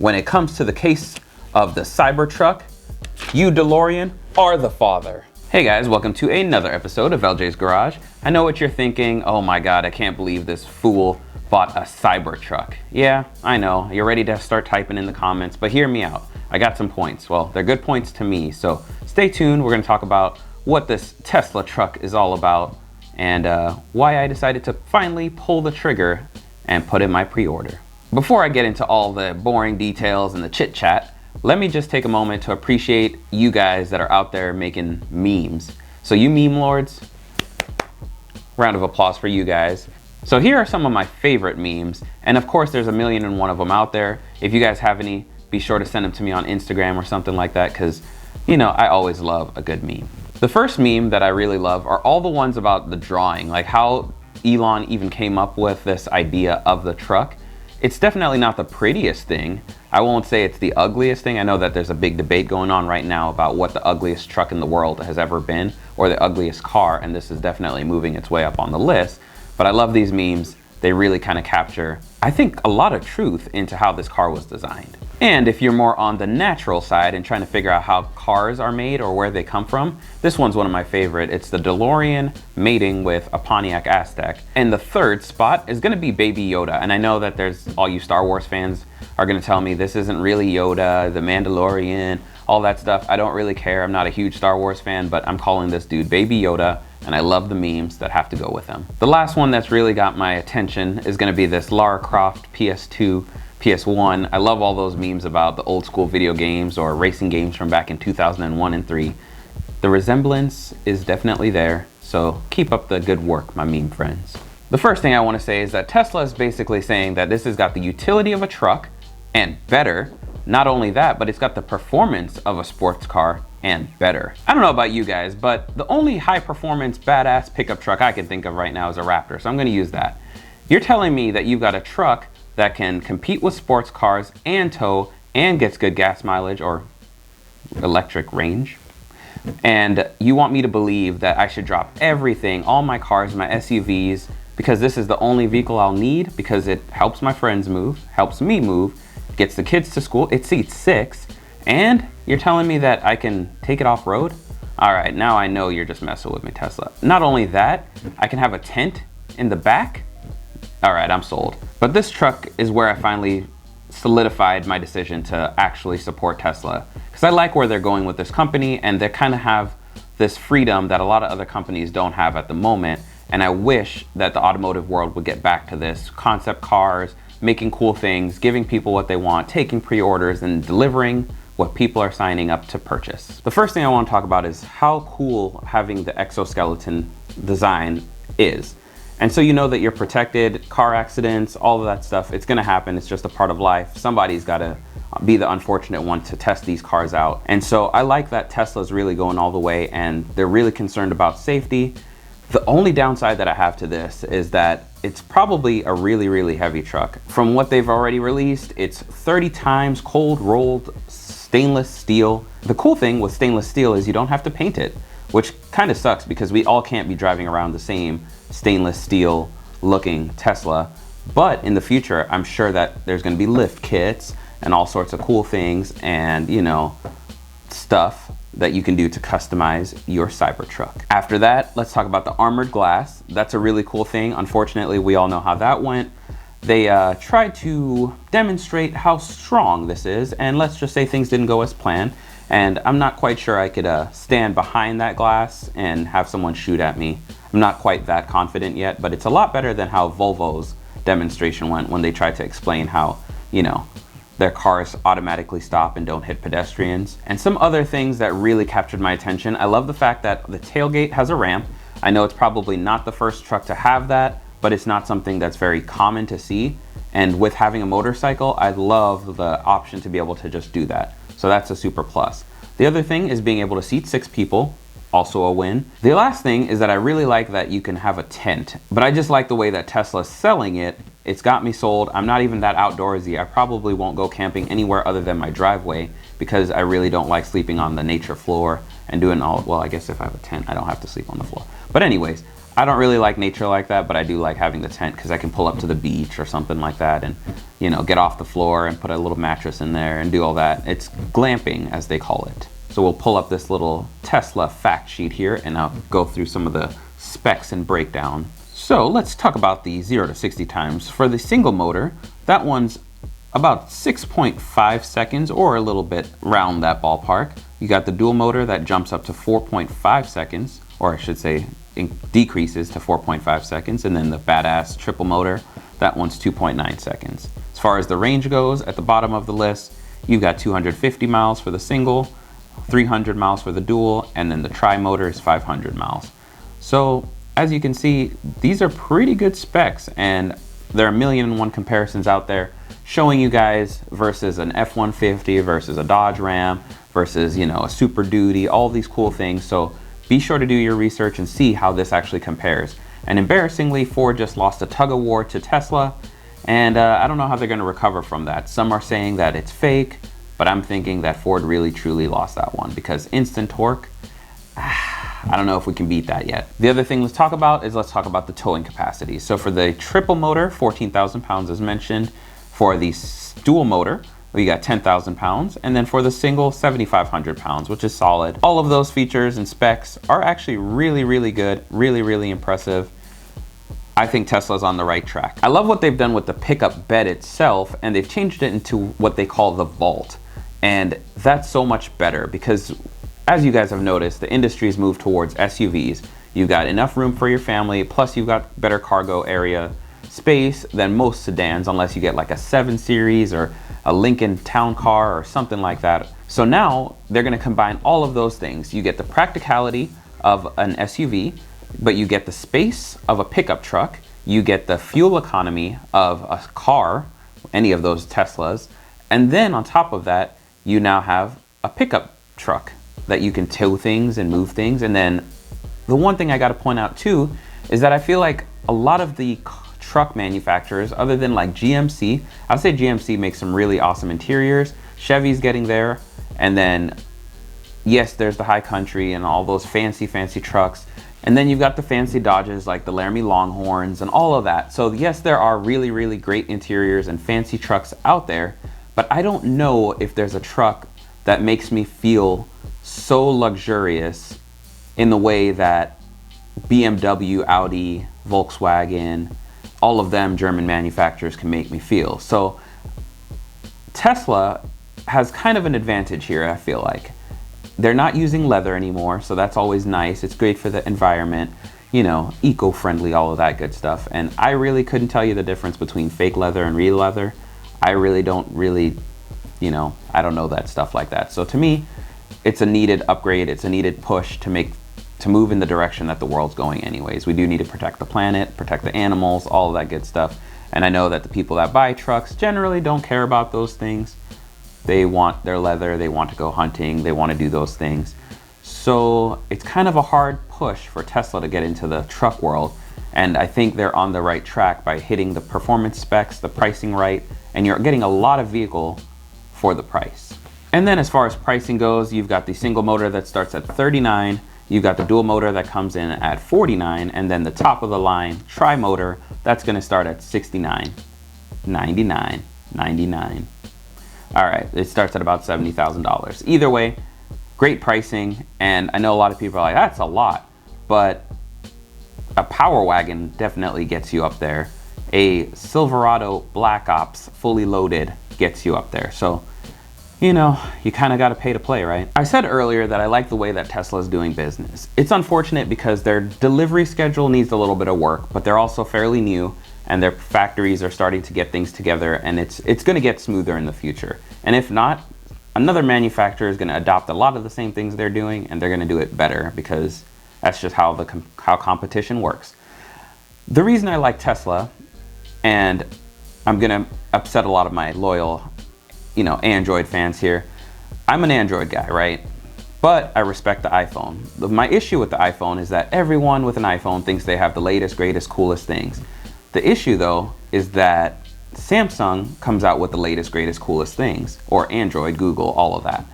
when it comes to the case of the Cybertruck, you DeLorean are the father. Hey guys, welcome to another episode of LJ's Garage. I know what you're thinking, oh my god, I can't believe this fool bought a Cybertruck. Yeah, I know, you're ready to start typing in the comments, but hear me out. I got some points. Well, they're good points to me, so stay tuned. We're gonna talk about what this Tesla truck is all about and why I decided to finally pull the trigger and put in my pre-order. Before I get into all the boring details and the chit chat, let me just take a moment to appreciate you guys that are out there making memes. So you meme lords, round of applause for you guys. So here are some of my favorite memes, and of course there's 1,000,001 of them out there. If you guys have any, be sure to send them to me on Instagram or something like that, because you know I always love a good meme. The first meme that I really love are all the ones about the drawing, like how Elon even came up with this idea of the truck. It's definitely not the prettiest thing. I won't say it's the ugliest thing. I know that there's a big debate going on right now about what the ugliest truck in the world has ever been, or the ugliest car, and this is definitely moving its way up on the list. But I love these memes. They really kind of capture, I think, a lot of truth into how this car was designed. And if you're more on the natural side and trying to figure out how cars are made or where they come from, this one's one of my favorite. It's the DeLorean mating with a Pontiac Aztek. And the third spot is gonna be Baby Yoda. And I know that there's all you Star Wars fans are gonna tell me this isn't really Yoda, the Mandalorian, all that stuff. I don't really care. I'm not a huge Star Wars fan, but I'm calling this dude Baby Yoda, and I love the memes that have to go with him. The last one that's really got my attention is gonna be this Lara Croft PS2, PS1. I love all those memes about the old school video games or racing games from back in 2001 and 3. The resemblance is definitely there, so keep up the good work, my meme friends. The first thing I wanna say is that Tesla is basically saying that this has got the utility of a truck and better. Not only that, but it's got the performance of a sports car and better. I don't know about you guys, but the only high performance badass pickup truck I can think of right now is a Raptor, so I'm gonna use that. You're telling me that you've got a truck that can compete with sports cars and tow and gets good gas mileage or electric range, and you want me to believe that I should drop everything, all my cars, my SUVs, because this is the only vehicle I'll need because it helps my friends move, helps me move, gets the kids to school, it seats 6, and you're telling me that I can take it off-road? All right, now I know you're just messing with me, Tesla. Not only that, I can have a tent in the back? All right, I'm sold. But this truck is where I finally solidified my decision to actually support Tesla, because I like where they're going with this company, and they kind of have this freedom that a lot of other companies don't have at the moment, and I wish that the automotive world would get back to this. Concept cars, making cool things, giving people what they want, taking pre-orders, and delivering what people are signing up to purchase. The first thing I want to talk about is how cool having the exoskeleton design is. And so you know that you're protected, car accidents, all of that stuff, it's gonna happen, it's just a part of life. Somebody's gotta be the unfortunate one to test these cars out. And so I like that Tesla's really going all the way and they're really concerned about safety. The only downside that I have to this is that it's probably a really, really heavy truck. From what they've already released, it's 30 times cold rolled stainless steel. The cool thing with stainless steel is you don't have to paint it, which kind of sucks because we all can't be driving around the same stainless steel looking Tesla. But in the future, I'm sure that there's gonna be lift kits and all sorts of cool things and, you know, stuff that you can do to customize your Cybertruck. After that, let's talk about the armored glass. That's a really cool thing. Unfortunately, we all know how that went. They tried to demonstrate how strong this is, and let's just say things didn't go as planned. And I'm not quite sure I could stand behind that glass and have someone shoot at me. I'm not quite that confident yet, but it's a lot better than how Volvo's demonstration went when they tried to explain how, you know, their cars automatically stop and don't hit pedestrians. And some other things that really captured my attention. I love the fact that the tailgate has a ramp. I know it's probably not the first truck to have that, but it's not something that's very common to see. And with having a motorcycle, I love the option to be able to just do that. So that's a super plus. The other thing is being able to seat 6 people, also a win. The last thing is that I really like that you can have a tent, but I just like the way that Tesla's selling it. It's got me sold. I'm not even that outdoorsy. I probably won't go camping anywhere other than my driveway because I really don't like sleeping on the nature floor and doing all, well, I guess if I have a tent, I don't have to sleep on the floor. But anyways, I don't really like nature like that, but I do like having the tent because I can pull up to the beach or something like that and, you know, get off the floor and put a little mattress in there and do all that. It's glamping, as they call it. So we'll pull up this little Tesla fact sheet here and I'll go through some of the specs and breakdown. So let's talk about the 0 to 60 times. For the single motor, that one's about 6.5 seconds or a little bit around that ballpark. You got the dual motor that jumps up to 4.5 seconds, or I should say decreases to 4.5 seconds, and then the badass triple motor, that one's 2.9 seconds. As far as the range goes, at the bottom of the list, you've got 250 miles for the single, 300 miles for the dual, and then the tri-motor is 500 miles. So as you can see, these are pretty good specs, and there are 1,000,001 comparisons out there showing you guys versus an F-150 versus a Dodge Ram versus, you know, a Super Duty, all these cool things. So be sure to do your research and see how this actually compares. And embarrassingly, Ford just lost a tug of war to Tesla, and I don't know how they're going to recover from that. Some are saying that it's fake, but I'm thinking that Ford really truly lost that one because instant torque, I don't know if we can beat that yet. The other thing let's talk about the towing capacity. So for the triple motor, 14,000 pounds as mentioned. For the dual motor, we got 10,000 pounds, and then for the single, 7,500 pounds, which is solid. All of those features and specs are actually really, really good, really, really impressive. I think Tesla's on the right track. I love what they've done with the pickup bed itself, and they've changed it into what they call the vault. And that's so much better because, as you guys have noticed, the industry's moved towards SUVs. You've got enough room for your family, plus you've got better cargo area space than most sedans, unless you get like a 7 Series or a Lincoln Town Car or something like that. So now they're going to combine all of those things. You get the practicality of an SUV, but you get the space of a pickup truck. You get the fuel economy of a car, any of those Teslas. And then on top of that, you now have a pickup truck that you can tow things and move things. And then the one thing I got to point out too is that I feel like a lot of the truck manufacturers, other than like GMC, I'd say GMC makes some really awesome interiors. Chevy's getting there, and then yes, there's the High Country and all those fancy trucks, and then you've got the fancy Dodges like the Laramie Longhorns and all of that. So yes, there are really, really great interiors and fancy trucks out there, but I don't know if there's a truck that makes me feel so luxurious in the way that BMW, Audi, Volkswagen, all of them German manufacturers can make me feel. So Tesla has kind of an advantage here, I feel like. They're not using leather anymore, so that's always nice. It's great for the environment, you know, eco-friendly, all of that good stuff. And I really couldn't tell you the difference between fake leather and real leather. I really don't you know, I don't know that stuff like that. So to me, it's a needed upgrade. It's a needed push to move in the direction that the world's going anyways. We do need to protect the planet, protect the animals, all of that good stuff. And I know that the people that buy trucks generally don't care about those things. They want their leather, they want to go hunting, they want to do those things. So it's kind of a hard push for Tesla to get into the truck world. And I think they're on the right track by hitting the performance specs, the pricing right, and you're getting a lot of vehicle for the price. And then as far as pricing goes, you've got the single motor that starts at $39,000. You've got the dual motor that comes in at $49,000, and then the top of the line tri-motor that's going to start at $69,000, $99,000, $99,000. All right, it starts at about $70,000. Either way, great pricing, and I know a lot of people are like, that's a lot, but a Power Wagon definitely gets you up there. A Silverado Black Ops fully loaded gets you up there. So, you know, you kind of got to pay to play, right? I said earlier that I like the way that Tesla is doing business. It's unfortunate because their delivery schedule needs a little bit of work, but they're also fairly new and their factories are starting to get things together, and it's going to get smoother in the future. And if not, another manufacturer is going to adopt a lot of the same things they're doing, and they're going to do it better because that's just how how competition works. The reason I like Tesla, and I'm going to upset a lot of my loyal, you know, Android fans here. I'm an Android guy, right? But I respect the iPhone. My issue with the iPhone is that everyone with an iPhone thinks they have the latest, greatest, coolest things. The issue though is that Samsung comes out with the latest, greatest, coolest things, or Android, Google, all of that.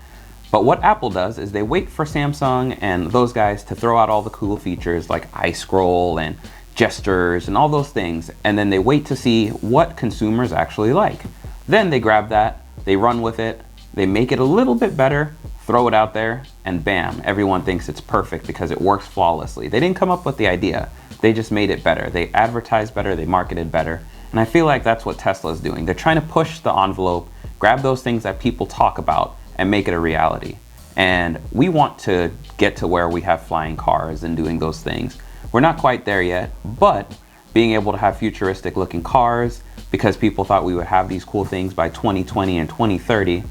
But what Apple does is they wait for Samsung and those guys to throw out all the cool features like iScroll and gestures and all those things, and then they wait to see what consumers actually like. Then they grab that, they run with it, they make it a little bit better, throw it out there, and bam, everyone thinks it's perfect because it works flawlessly. They didn't come up with the idea, they just made it better. They advertised better, they marketed better, and I feel like that's what Tesla is doing. They're trying to push the envelope, grab those things that people talk about, and make it a reality. And we want to get to where we have flying cars and doing those things. We're not quite there yet, but being able to have futuristic looking cars, because people thought we would have these cool things by 2020 and 2030,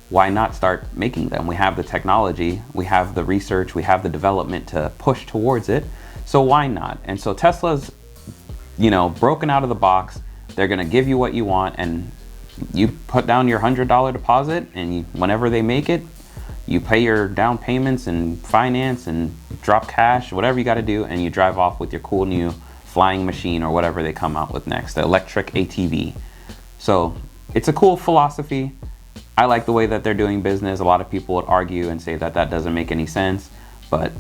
why not start making them? We have the technology, we have the research, we have the development to push towards it, so why not? And so Tesla's, broken out of the box. They're gonna give you what you want, and you put down your $100 deposit, and whenever they make it, you pay your down payments and finance and drop cash, whatever you got to do, and you drive off with your cool new flying machine or whatever they come out with next, the electric ATV. So it's a cool philosophy. I like the way that they're doing business. A lot of people would argue and say that that doesn't make any sense, but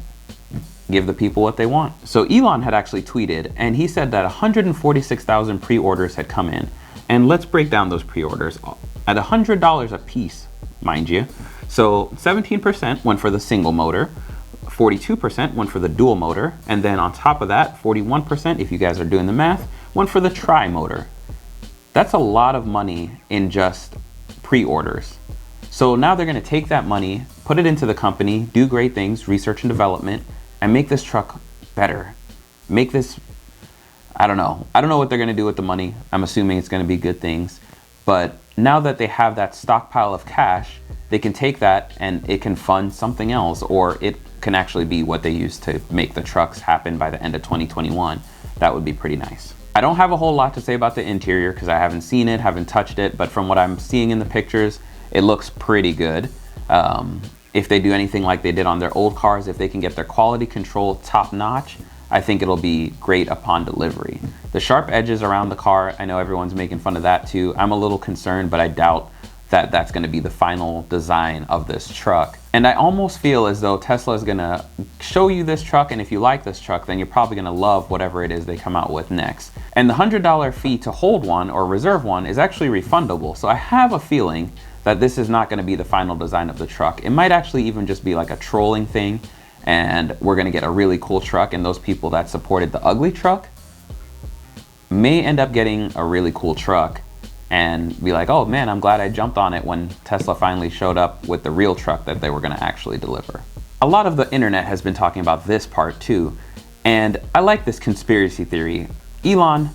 give the people what they want. So Elon had actually tweeted, and he said that 146,000 pre-orders had come in. And let's break down those pre-orders at $100 a piece, mind you. So 17% went for the single motor, 42% went for the dual motor, and then on top of that, 41%, if you guys are doing the math, went for the tri-motor. That's a lot of money in just pre-orders. So now they're gonna take that money, put it into the company, do great things, research and development, and make this truck better. Make this, I don't know what they're gonna do with the money. I'm assuming it's gonna be good things. But now that they have that stockpile of cash, they can take that and it can fund something else, or it can actually be what they use to make the trucks happen by the end of 2021. That would be pretty nice. I don't have a whole lot to say about the interior because I haven't seen it, haven't touched it, but from what I'm seeing in the pictures, it looks pretty good. If they do anything like they did on their old cars, if they can get their quality control top notch, I think it'll be great upon delivery. The sharp edges around the car, I know everyone's making fun of that too. I'm a little concerned, but I doubt that that's gonna be the final design of this truck. And I almost feel as though Tesla is gonna show you this truck, and if you like this truck, then you're probably gonna love whatever it is they come out with next. And the $100 fee to hold one or reserve one is actually refundable. So I have a feeling that this is not gonna be the final design of the truck. It might actually even just be like a trolling thing, and we're gonna get a really cool truck, and those people that supported the ugly truck may end up getting a really cool truck and be like, oh man, I'm glad I jumped on it when Tesla finally showed up with the real truck that they were gonna actually deliver. A lot of the internet has been talking about this part too, and I like this conspiracy theory. Elon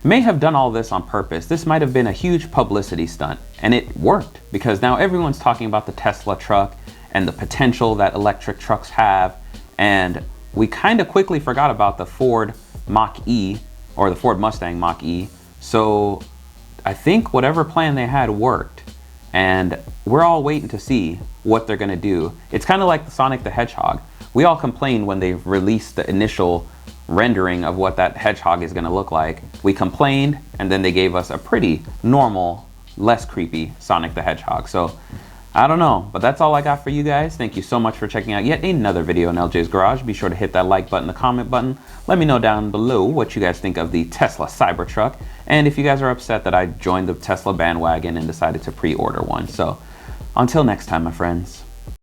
may have done all this on purpose. This might have been a huge publicity stunt, and it worked because now everyone's talking about the Tesla truck and the potential that electric trucks have, and we kind of quickly forgot about the Ford Mach-E, or the Ford Mustang Mach-E. So I think whatever plan they had worked, and we're all waiting to see what they're gonna do. It's kind of like the Sonic the Hedgehog. We all complained when they released the initial rendering of what that hedgehog is gonna look like. We complained, and then they gave us a pretty normal, less creepy Sonic the Hedgehog. So I don't know, but that's all I got for you guys. Thank you so much for checking out yet another video in LJ's Garage. Be sure to hit that like button, the comment button. Let me know down below what you guys think of the Tesla Cybertruck, and if you guys are upset that I joined the Tesla bandwagon and decided to pre-order one. So until next time, my friends.